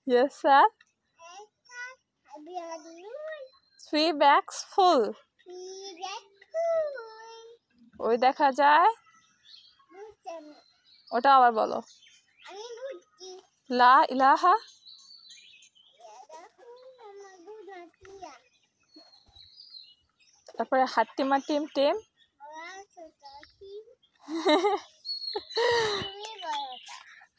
Yes, sir. 3 bags full. ওই দেখা যায় ওটা আবার বলো লা ইলাহা তারপরে হাট্টিমা টিম টিম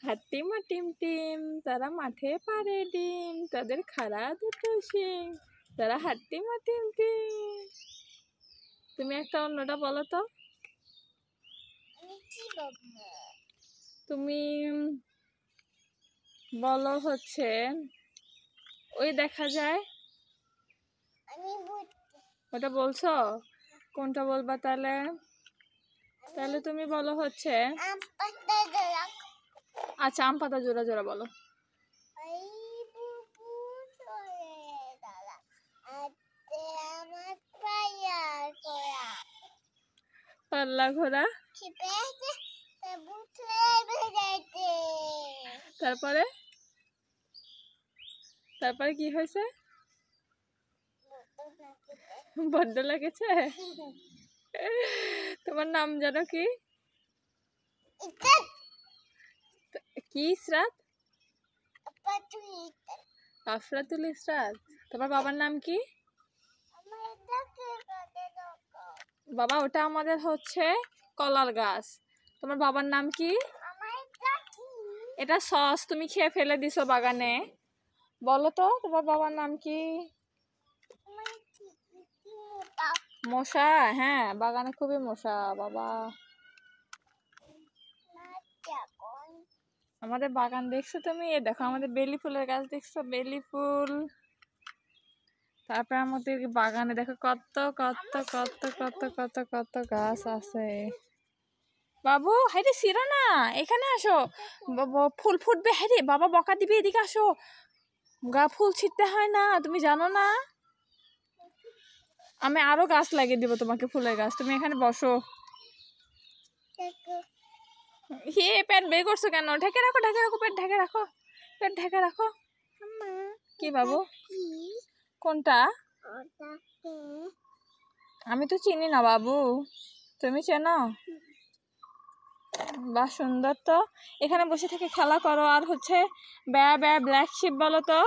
হাট্টিমা টিম টিম তারা মাঠে পারে ডিম তাদের খাড়া দুটো শিং তারা হাট্টিমা টিম টিম। তুমি একটা অন্যটা বলো তো। তুমি বলো হচ্ছে ওই দেখা যায় ওটা বলছো কোনটা বলবা তাহলে তাহলে তুমি বলো হচ্ছে আচ্ছা আম পাতা জোড়া জোড়া বলো পাল্লা ঘোড়া তারপরে তারপরে কি হয়েছে বড্ড লেগেছে তোমার নাম জানো কি কি ইসরাত আফরাতুল ইসরাত তোমার বাবার নাম কি বাবা ওটা আমাদের হচ্ছে কলার গাছ তোমার বাবার নাম কি এটা সস তুমি খেয়ে ফেলে দিছো বাগানে বলো তো তোমার বাবার নাম কি মশা হ্যাঁ বাগানে খুবই মশা বাবা আমাদের বাগান দেখছো তুমি দেখো আমাদের বেলি ফুলের গাছ দেখছো বেলি ফুল তারপরে আমাদের বাগানে দেখো কত কত কত কত কত কত গাছ আছে বাবু হাইরে সিরো না এখানে আসো ফুল ফুটবে হাইরে বাবা বকা দিবে এদিকে আসো গা ফুল ছিটতে হয় না তুমি জানো না আমি আরো গাছ লাগিয়ে দিব তোমাকে ফুলের গাছ তুমি এখানে বসো হে পেট বের করছো কেন ঢেকে রাখো পেট ঢেকে রাখো পেট ঢেকে রাখো কি বাবু কোনটা আমি তো চিনি না বাবু তুমি চেনো বাহ সুন্দর তো এখানে বসে থেকে খেলা করো আর হচ্ছে ব্যা ব্যা ব্ল্যাক শিপ বলো তো